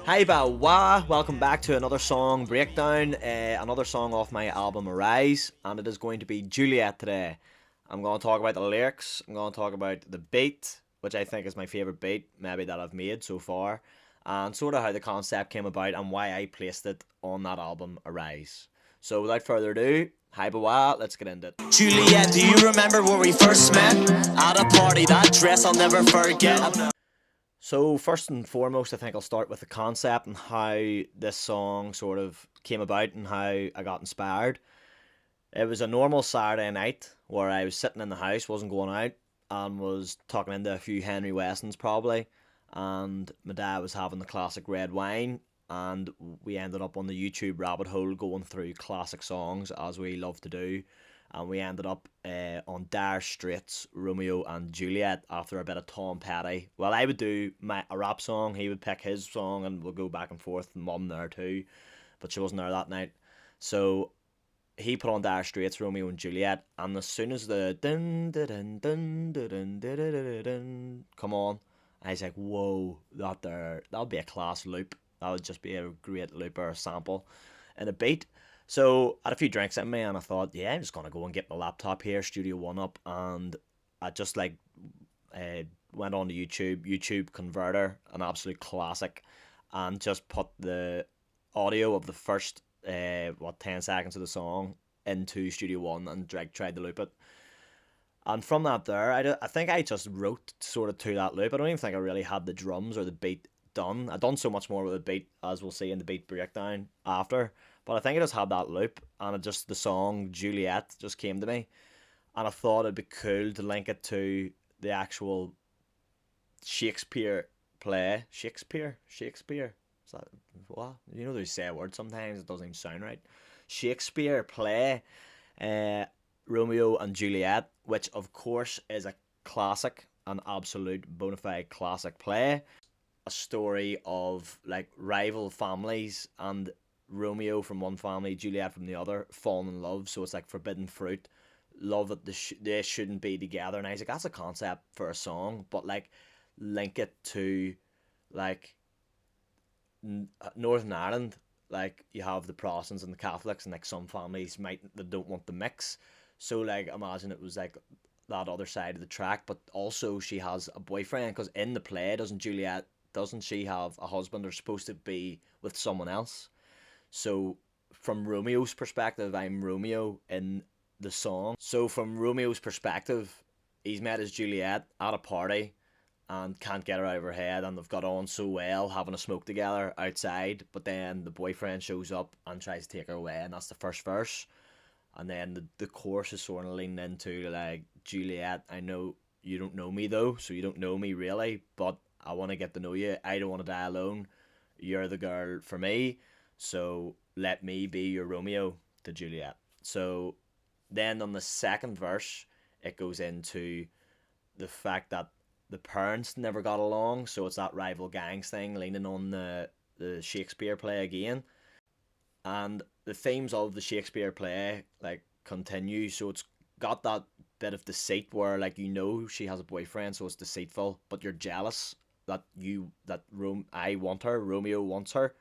Hi Wah, welcome back to another song breakdown, another song off my album ARYZE, and it is going to be Juliette today. I'm going to talk about the lyrics, I'm going to talk about the beat, which I think is my favourite beat maybe that I've made so far, and sort of how the concept came about and why I placed it on that album ARYZE. So without further ado, hi Wah, let's get into it. Juliette, do you remember where we first met? At a party, that dress I'll never forget. So first and foremost, I think I'll start with the concept and how this song sort of came about and how I got inspired. It was a normal Saturday night where I was sitting in the house, wasn't going out, and was talking into a few Henry Westons probably, and my dad was having the classic red wine, and we ended up on the YouTube rabbit hole going through classic songs as we love to do, and we ended up on Dire Straits' Romeo and Juliet after a bit of Tom Petty. Well, I would do a rap song, he would pick his song, and we'll go back and forth. Mum there too, but she wasn't there that night, so he put on Dire Straits' Romeo and Juliet, and as soon as the dun dun dun dun dun dun dun dun come on, I was like, whoa, that would be a class loop. That would just be a great loop or a sample and a beat. So I had a few drinks in me, and I thought, yeah, I'm just gonna go and get my laptop here, Studio One up, and I just uh, went on to YouTube Converter, an absolute classic, and just put the audio of the first 10 seconds of the song into Studio One and tried to loop it. And from that there, I think I just wrote sort of to that loop. I don't even think I really had the drums or the beat done. I've done so much more with the beat, as we'll see in the beat breakdown after. But I think I just had that loop, and the song Juliet just came to me, and I thought it'd be cool to link it to the actual Shakespeare play. Shakespeare. Is that what? You know, they say a word sometimes it doesn't even sound right. Shakespeare play, uh, Romeo and Juliet, which of course is a classic, an absolute bona fide classic play. A story of like rival families, and Romeo from one family, Juliet from the other, falling in love. So it's like forbidden fruit, love that they shouldn't be together. And I was like, that's a concept for a song, but like link it to like Northern Ireland. Like you have the Protestants and the Catholics, and like some families might they don't want the mix. So like imagine it was like that other side of the track, but also she has a boyfriend, because in the play doesn't she have a husband or supposed to be with someone else? So from Romeo's perspective, I'm Romeo in the song. So from Romeo's perspective, he's met his Juliet at a party and can't get her out of her head, and they've got on so well having a smoke together outside, but then the boyfriend shows up and tries to take her away, and that's the first verse. And then the chorus is sort of leaning into like, Juliet, I know you don't know me though, so you don't know me really, but I want to get to know you. I don't want to die alone. You're the girl for me, so let me be your Romeo to Juliet. So then on the second verse, it goes into the fact that the parents never got along, so it's that rival gangs thing, leaning on the Shakespeare play again. And the themes of the Shakespeare play like continue, so it's got that bit of deceit where like she has a boyfriend, so it's deceitful, but you're jealous I want her, Romeo wants her,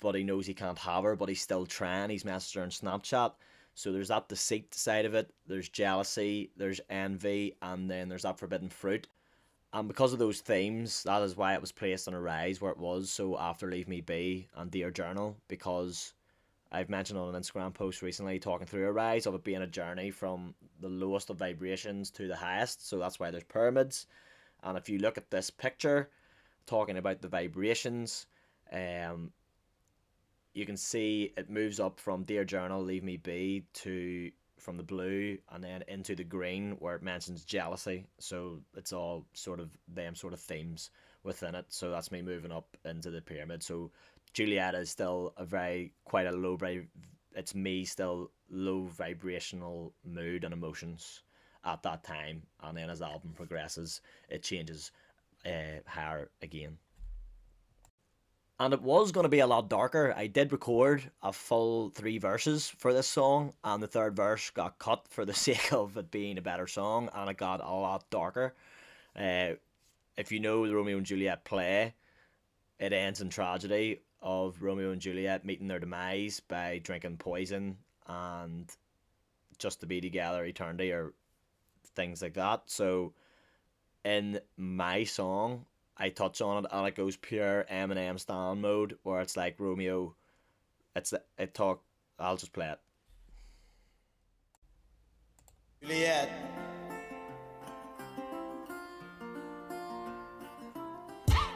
but he knows he can't have her, but he's still trying. He's messaged her on Snapchat. So there's that deceit side of it, there's jealousy, there's envy, and then there's that forbidden fruit. And because of those themes, that is why it was placed on ARYZE where it was. So after Leave Me Be and Dear Journal, because I've mentioned on an Instagram post recently talking through ARYZE of it being a journey from the lowest of vibrations to the highest. So that's why there's pyramids. And if you look at this picture, talking about the vibrations, um, you can see it moves up from Dear Journal, Leave Me Be, to from the blue and then into the green where it mentions jealousy. So it's all sort of them sort of themes within it. So that's me moving up into the pyramid. So Juliet is still quite a it's me still low vibrational mood and emotions at that time, and then as the album progresses it changes higher again. And it was going to be a lot darker. I did record a full 3 verses for this song, and the third verse got cut for the sake of it being a better song, and it got a lot darker. Uh, if you know the Romeo and Juliet play, it ends in tragedy of Romeo and Juliet meeting their demise by drinking poison and just to be together eternity or things like that. So in my song, I touch on it and it goes pure Eminem Stan mode where it's like Romeo. It talk. I'll just play it. Juliet.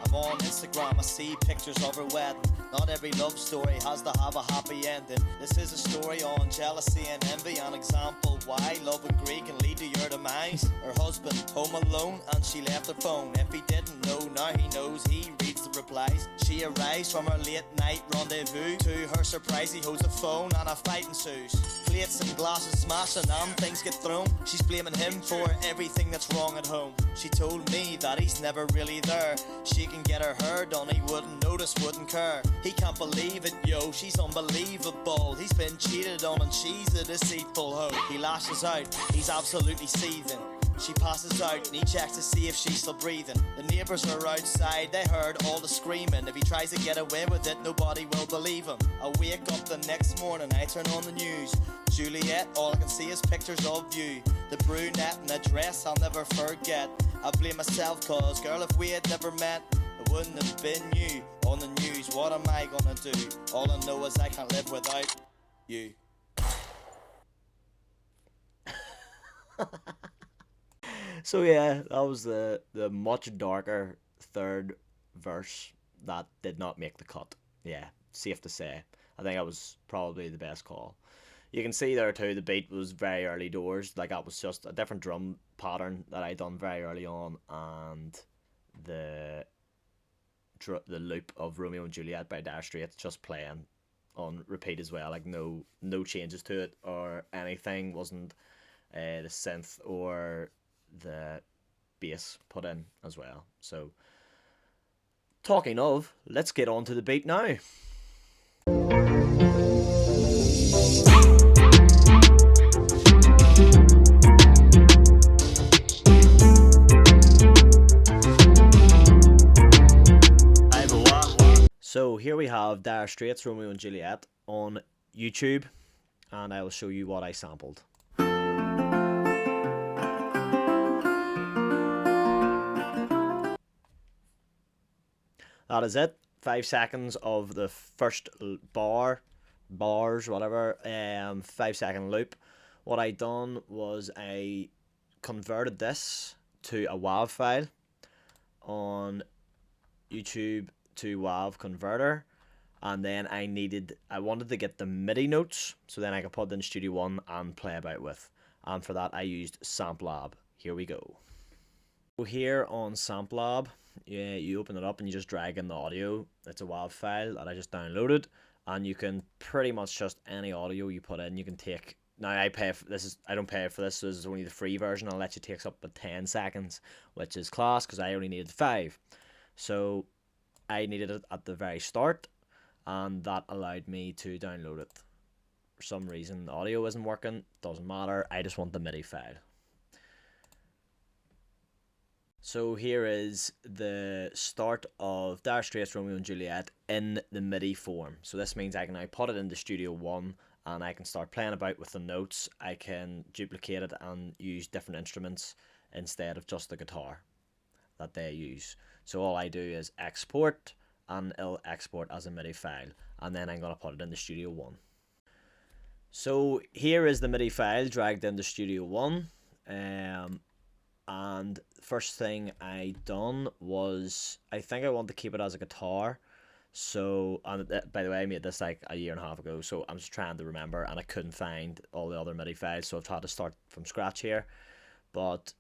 I'm on Instagram, I see pictures of her wedding. Not every love story has to have a happy ending. This is a story on jealousy and envy, an example why love and greed can lead to your demise. Her husband home alone and she left her phone. If he didn't know, now he knows, he reads the replies. She arrives from her late night rendezvous. To her surprise he holds a phone and a fight ensues. Plates and glasses smashing and things get thrown. She's blaming him for everything that's wrong at home. She told me that he's never really there. She can get her hair done, he wouldn't notice, wouldn't care. He can't believe it, yo, she's unbelievable. He's been cheated on and she's a deceitful hoe. He lashes out, he's absolutely seething. She passes out and he checks to see if she's still breathing. The neighbours are outside, they heard all the screaming. If he tries to get away with it, nobody will believe him. I wake up the next morning, I turn on the news. Juliet, all I can see is pictures of you. The brunette in a dress I'll never forget. I blame myself cause, girl, if we had never met, it wouldn't have been you on the news. What am I gonna do? All I know is I can't live without you. So yeah, that was the much darker third verse that did not make the cut. Yeah, safe to say. I think that was probably the best call. You can see there too, the beat was very early doors. Like that was just a different drum pattern that I done very early on, and the loop of Romeo and Juliet by Dire Straits just playing on repeat as well. Like no changes to it or anything. Wasn't the synth or the bass put in as well. So talking of, let's get on to the beat now. So here we have Dire Straits Romeo and Juliet on YouTube, and I will show you what I sampled. That is it. 5 seconds of the first bars, whatever, 5 second loop. What I done was I converted this to a WAV file on YouTube to WAV converter, and then I wanted to get the MIDI notes so then I could put it in Studio One and play about with. And for that I used SampleLab. Here we go. So here on SampleLab, yeah, you open it up and you just drag in the audio. It's a WAV file that I just downloaded, and you can pretty much just any audio you put in, you can take. Now I pay for this. I don't pay for this, so this is only the free version. I'll let you take up to 10 seconds, which is class because I only needed 5. So I needed it at the very start, and that allowed me to download it. For some reason the audio isn't working, doesn't matter, I just want the MIDI file. So here is the start of Dire Straits Romeo and Juliet in the MIDI form. So this means I can now put it into Studio One and I can start playing about with the notes. I can duplicate it and use different instruments instead of just the guitar that they use. So all I do is export, and it'll export as a MIDI file, and then I'm going to put it into Studio One. So here is the MIDI file dragged into Studio One, and first thing I done was, I think I want to keep it as a guitar. So, and by the way, I made this like a year and a half ago, so I'm just trying to remember, and I couldn't find all the other MIDI files, so I've had to start from scratch here. But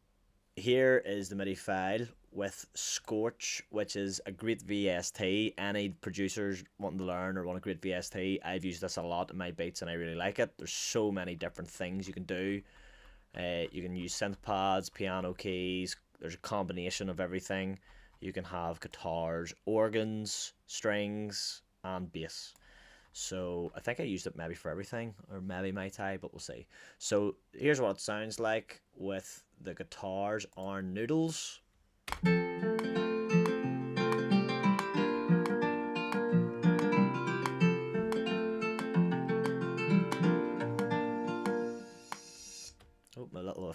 here is the MIDI file with Scorch, which is a great VST. Any producers wanting to learn or want a great VST, I've used this a lot in my beats and I really like it. There's so many different things you can do. You can use synth pads, piano keys. There's a combination of everything. You can have guitars, organs, strings, and bass. So I think I used it maybe for everything, or maybe my tie, but we'll see. So here's what it sounds like with the guitars are noodles.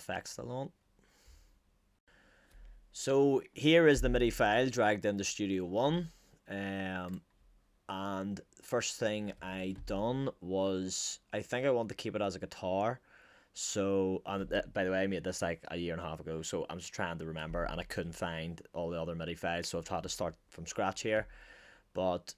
effects still on. So here is the MIDI file dragged into Studio One, and first thing I done was, I think I want to keep it as a guitar. So, and by the way, I made this like a year and a half ago, so I'm just trying to remember, and I couldn't find all the other MIDI files, so I've had to start from scratch here. But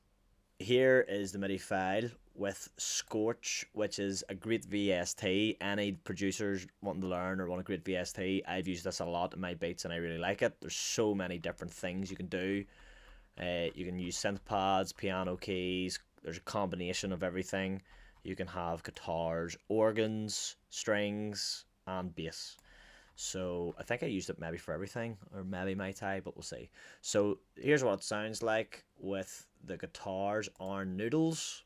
here is the MIDI file with Scorch, which is a great VST. Any producers wanting to learn or want a great VST, I've used this a lot in my beats and I really like it. There's so many different things you can do. You can use synth pads, piano keys, there's a combination of everything. You can have guitars, organs, strings, and bass. So I think I used it maybe for everything, or maybe my tie, but we'll see. So here's what it sounds like with the guitars on noodles.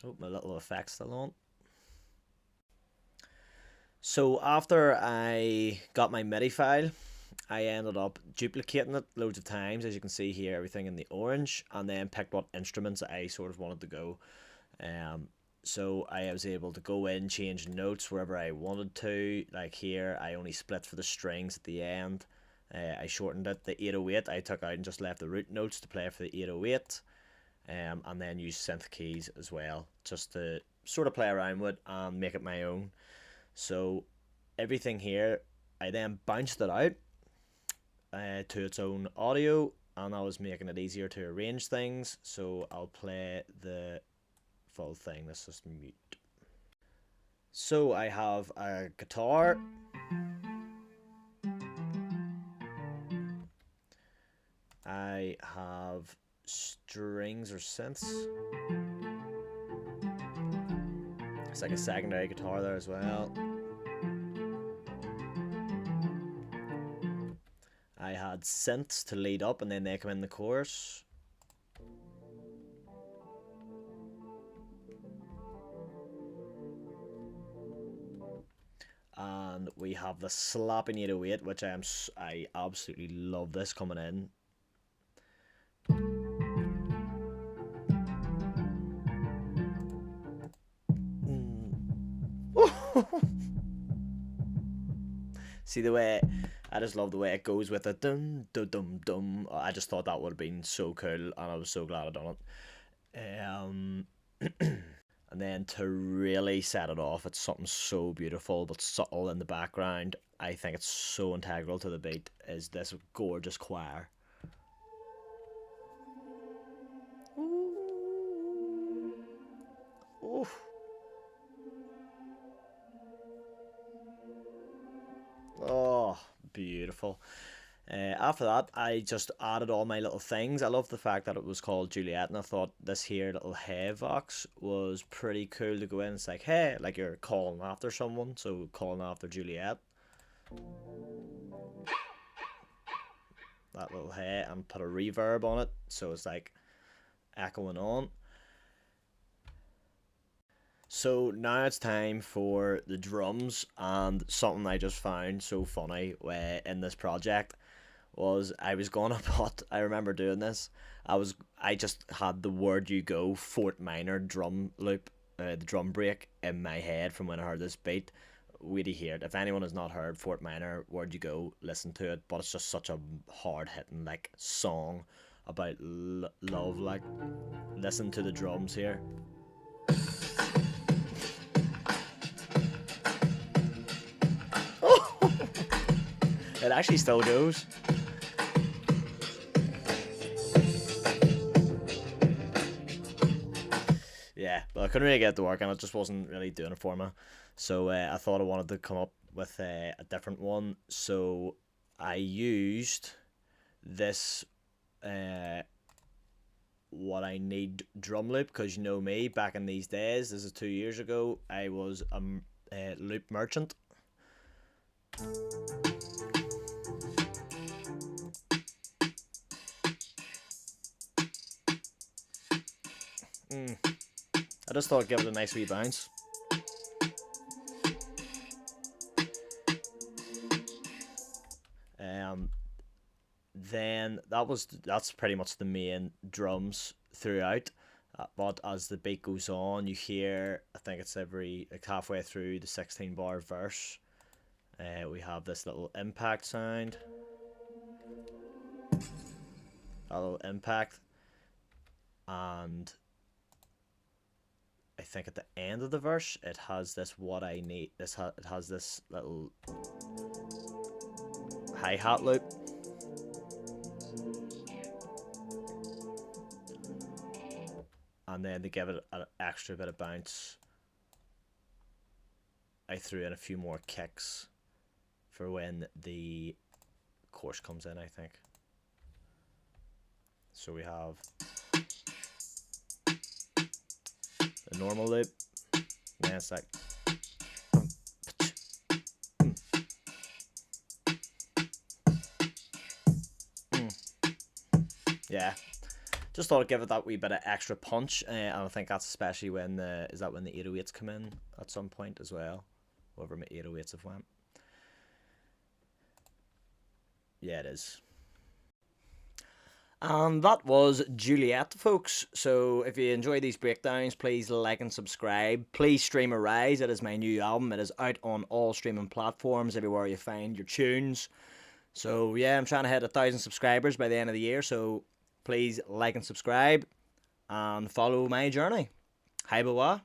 Oh, my little effects still on. So after I got my MIDI file, I ended up duplicating it loads of times, as you can see here, everything in the orange, and then picked what instruments I sort of wanted to go. So I was able to go in, change notes wherever I wanted to. Like here, I only split for the strings at the end. I shortened it. The 808 I took out and just left the root notes to play for the 808. And then use synth keys as well, just to sort of play around with and make it my own. So everything here, I then bounced it out to its own audio, and I was making it easier to arrange things. So I'll play the full thing. Let's just mute. So I have a guitar, I have strings or synths. It's like a secondary guitar there as well. I had synths to lead up and then they come in the chorus. And we have the slapping 808, which I absolutely love this coming in. See the way, I just love the way it goes with it. Dum dum dum dum. I just thought that would have been so cool, and I was so glad I done it. And then to really set it off, it's something so beautiful but subtle in the background. I think it's so integral to the beat, is this gorgeous choir. Ooh. Oh, beautiful. After that, I just added all my little things. I love the fact that it was called Juliette, and I thought this here little hey vox was pretty cool to go in. It's like, hey, like you're calling after someone, so calling after Juliette. That little hey, and put a reverb on it, so it's like echoing on. So now it's time for the drums, and something I just found so funny in this project was I was gonna put, I remember doing this, I just had the Word You Go Fort Minor drum loop, the drum break in my head from when I heard this beat. Wait to hear it. If anyone has not heard Fort Minor, Word You Go, listen to it, but it's just such a hard hitting like song about love. Like, listen to the drums here. It actually still goes. Yeah, but I couldn't really get it to work, and it just wasn't really doing it for me. So I thought I wanted to come up with a different one. So I used this what I need drum loop, because you know me, back in these days, this is 2 years ago, I was a loop merchant. I just thought I'd give it a nice wee bounce. then that's pretty much the main drums throughout. But as the beat goes on, you hear, I think it's like halfway through the 16-bar verse, we have this little impact sound, a little impact, and I think at the end of the verse it has this what I need. It has this little hi-hat loop. And then to give it an extra bit of bounce, I threw in a few more kicks for when the chorus comes in, I think. So we have the normal loop, and then it's like yeah. Just thought I'd give it that wee bit of extra punch, and I think that's especially when the 808s come in at some point as well, wherever my 808s have went. Yeah, it is. And that was Juliette, folks. So if you enjoy these breakdowns, please like and subscribe. Please stream ARYZE. It is my new album. It is out on all streaming platforms, everywhere you find your tunes. So yeah, I'm trying to hit 1,000 subscribers by the end of the year. So please like and subscribe and follow my journey. Hi, Bawa.